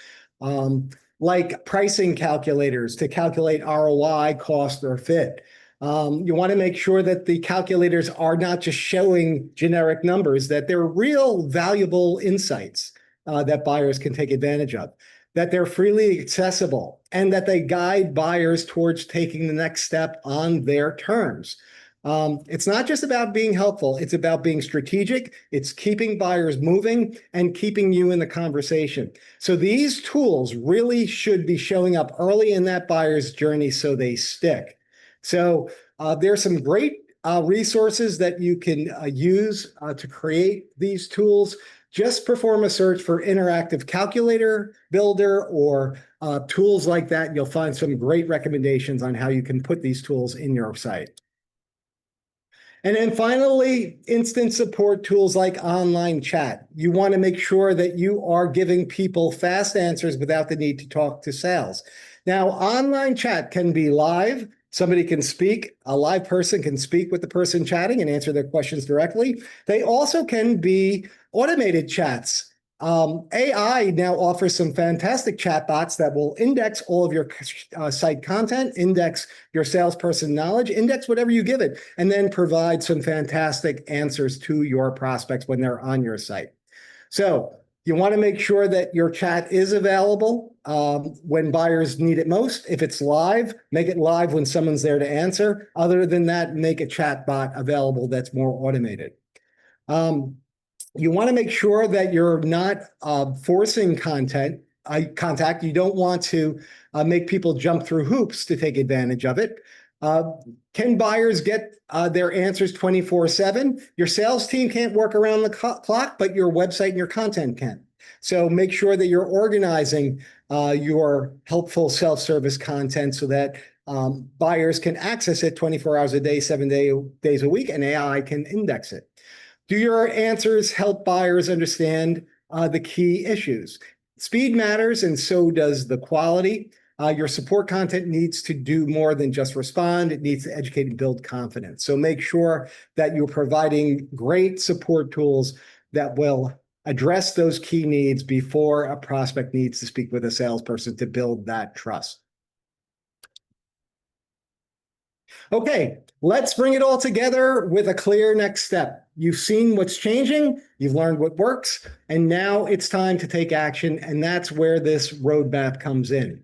Like pricing calculators to calculate ROI, cost, or fit. You want to make sure that the calculators are not just showing generic numbers, that they're real valuable insights that buyers can take advantage of, that they're freely accessible, and that they guide buyers towards taking the next step on their terms. It's not just about being helpful, it's about being strategic, it's keeping buyers moving and keeping you in the conversation. So these tools really should be showing up early in that buyer's journey so they stick. So there's some great resources that you can use to create these tools. Just perform a search for interactive calculator builder or tools like that. You'll find some great recommendations on how you can put these tools in your site. And then finally, instant support tools like online chat. You want to make sure that you are giving people fast answers without the need to talk to sales. Now, online chat can be live. Somebody can speak, a live person can speak with the person chatting and answer their questions directly. They also can be automated chats. AI now offers some fantastic chatbots that will index all of your site content, index your salesperson knowledge, index whatever you give it, and then provide some fantastic answers to your prospects when they're on your site. So you want to make sure that your chat is available when buyers need it most. If it's live, make it live when someone's there to answer. Other than that, make a chat bot available that's more automated. You want to make sure that you're not forcing contact. You don't want to make people jump through hoops to take advantage of it. Can buyers get their answers 24/7? Your sales team can't work around the clock, but your website and your content can. So make sure that you're organizing your helpful self-service content so that buyers can access it 24 hours a day, 7 days a week, and AI can index it. Do your answers help buyers understand the key issues? Speed matters, and so does the quality. Your support content needs to do more than just respond. It needs to educate and build confidence. So make sure that you're providing great support tools that will address those key needs before a prospect needs to speak with a salesperson to build that trust. Okay, let's bring it all together with a clear next step. You've seen what's changing, you've learned what works, and now it's time to take action, and that's where this roadmap comes in.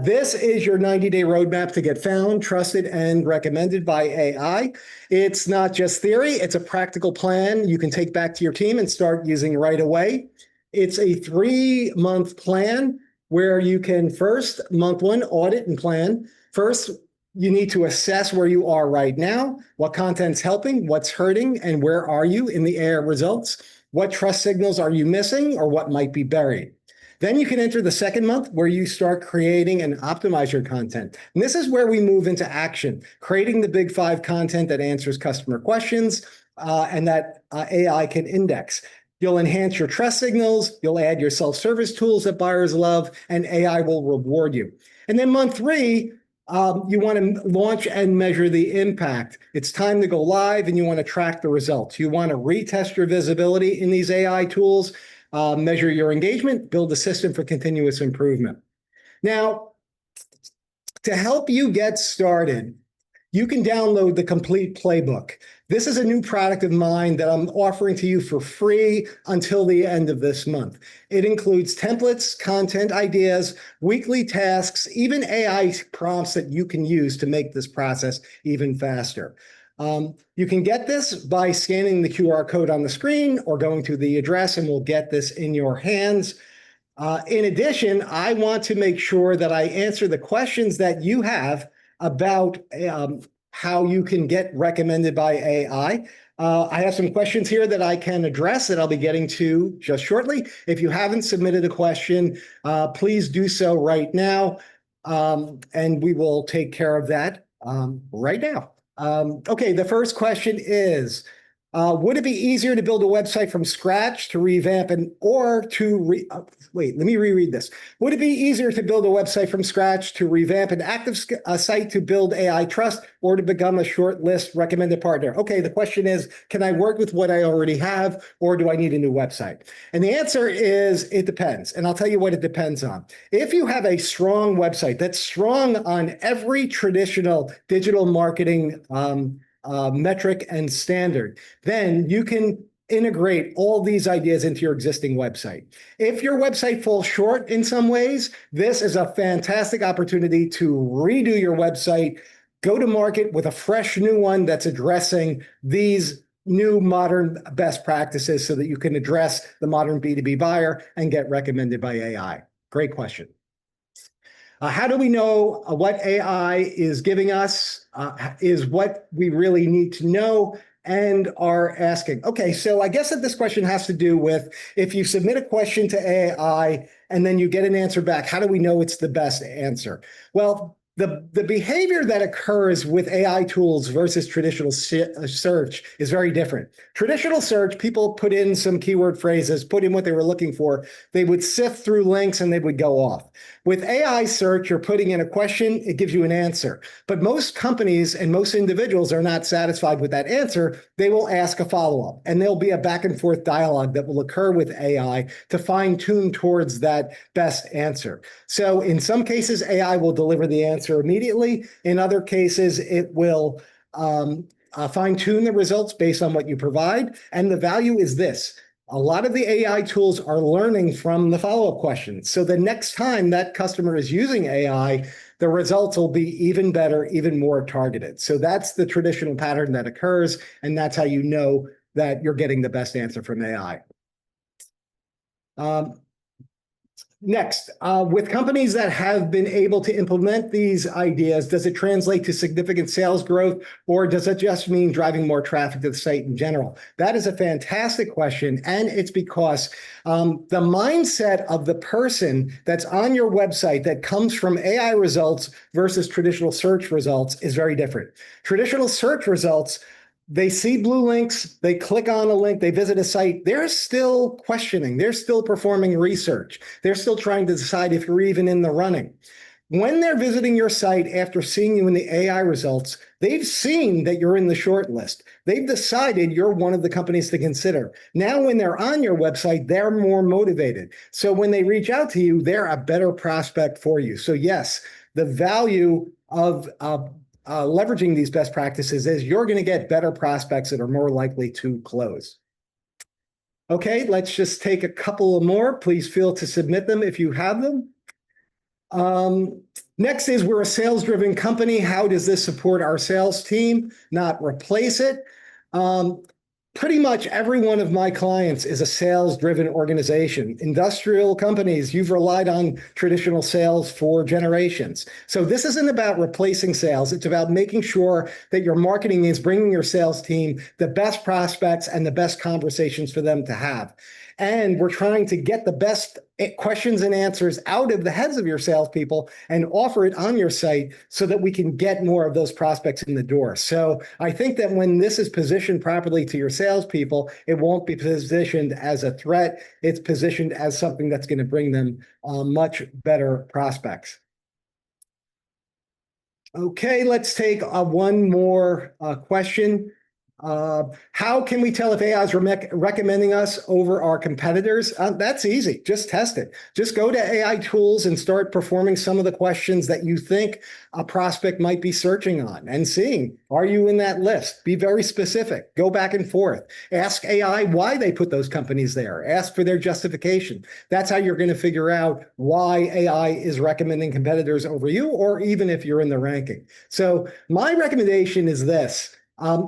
This is your 90-day roadmap to get found, trusted, and recommended by AI. It's not just theory, it's a practical plan you can take back to your team and start using right away. It's a 3-month plan where you can first, month 1, audit and plan. First, you need to assess where you are right now, what content's helping, what's hurting, and where are you in the AI results? What trust signals are you missing or what might be buried? Then you can enter the second month where you start creating and optimize your content. And this is where we move into action, creating the big 5 content that answers customer questions and that AI can index. You'll enhance your trust signals, you'll add your self-service tools that buyers love, and AI will reward you. And then month 3, you want to launch and measure the impact. It's time to go live and you want to track the results. You want to retest your visibility in these AI tools, measure your engagement, build a system for continuous improvement. Now, to help you get started, you can download the complete playbook. This is a new product of mine that I'm offering to you for free until the end of this month. It includes templates, content ideas, weekly tasks, even AI prompts that you can use to make this process even faster. You can get this by scanning the QR code on the screen or going to the address, and we'll get this in your hands. In addition, I want to make sure that I answer the questions that you have about how you can get recommended by AI. I have some questions here that I can address that I'll be getting to just shortly. If you haven't submitted a question, please do so right now, and we will take care of that right now. Okay, the first question is, would it be easier to build a website from scratch to revamp wait, let me reread this. Would it be easier to build a website from scratch to revamp an active site to build AI trust or to become a short list recommended partner? Okay, the question is, can I work with what I already have or do I need a new website? And the answer is it depends. And I'll tell you what it depends on. If you have a strong website that's strong on every traditional digital marketing metric and standard, then you can integrate all these ideas into your existing website. If your website falls short in some ways, this is a fantastic opportunity to redo your website, go to market with a fresh new one that's addressing these new modern best practices so that you can address the modern B2B buyer and get recommended by AI. Great question. How do we know what AI is giving us is what we really need to know and are asking. Okay, so I guess that this question has to do with if you submit a question to AI and then you get an answer back, how do we know it's the best answer? Well, the behavior that occurs with AI tools versus traditional search is very different. Traditional search, people put in some keyword phrases, put in what they were looking for. They would sift through links and they would go off. With AI search, you're putting in a question, it gives you an answer. But most companies and most individuals are not satisfied with that answer. They will ask a follow-up, and there'll be a back and forth dialogue that will occur with AI to fine tune towards that best answer. So in some cases, AI will deliver the answer immediately. In other cases, it will fine tune the results based on what you provide. And the value is this. A lot of the AI tools are learning from the follow-up questions. So the next time that customer is using AI, the results will be even better, even more targeted. So that's the traditional pattern that occurs, and that's how you know that you're getting the best answer from AI. Next, with companies that have been able to implement these ideas, does it translate to significant sales growth, or does it just mean driving more traffic to the site in general? That is a fantastic question, and it's because the mindset of the person that's on your website that comes from AI results versus traditional search results is very different. Traditional search results, they see blue links, they click on a link, they visit a site, they're still questioning, they're still performing research, they're still trying to decide if you're even in the running. When they're visiting your site after seeing you in the AI results, they've seen that you're in the short list. They've decided you're one of the companies to consider. Now, when they're on your website, they're more motivated. So when they reach out to you, they're a better prospect for you. So yes, the value of leveraging these best practices is you're going to get better prospects that are more likely to close. Okay, let's just take a couple of more. Please feel to submit them if you have them. Next is, we're a sales-driven company. How does this support our sales team, not replace it? Pretty much every one of my clients is a sales-driven organization. Industrial companies, you've relied on traditional sales for generations. So this isn't about replacing sales. It's about making sure that your marketing is bringing your sales team the best prospects and the best conversations for them to have. And we're trying to get the best questions and answers out of the heads of your salespeople and offer it on your site so that we can get more of those prospects in the door. So I think that when this is positioned properly to your salespeople, it won't be positioned as a threat. It's positioned as something that's going to bring them much better prospects. Okay, let's take one more question. How can we tell if AI is recommending us over our competitors? That's easy. Just test it. Just go to AI tools and start performing some of the questions that you think a prospect might be searching on and seeing, are you in that list? Be very specific. Go back and forth. Ask AI why they put those companies there. Ask for their justification. That's how you're going to figure out why AI is recommending competitors over you, or even if you're in the ranking. So my recommendation is this.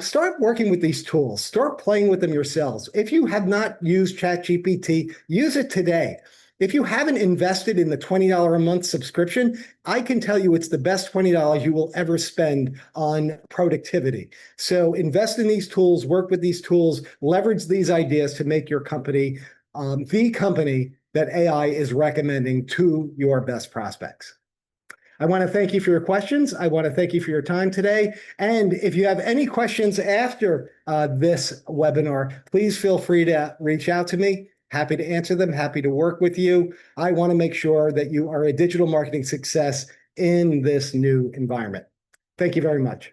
Start working with these tools. Start playing with them yourselves. If you have not used ChatGPT, use it today. If you haven't invested in the $20 a month subscription, I can tell you it's the best $20 you will ever spend on productivity. So invest in these tools, work with these tools, leverage these ideas to make your company the company that AI is recommending to your best prospects. I want to thank you for your questions. I want to thank you for your time today. And if you have any questions after this webinar, please feel free to reach out to me. Happy to answer them, happy to work with you. I want to make sure that you are a digital marketing success in this new environment. Thank you very much.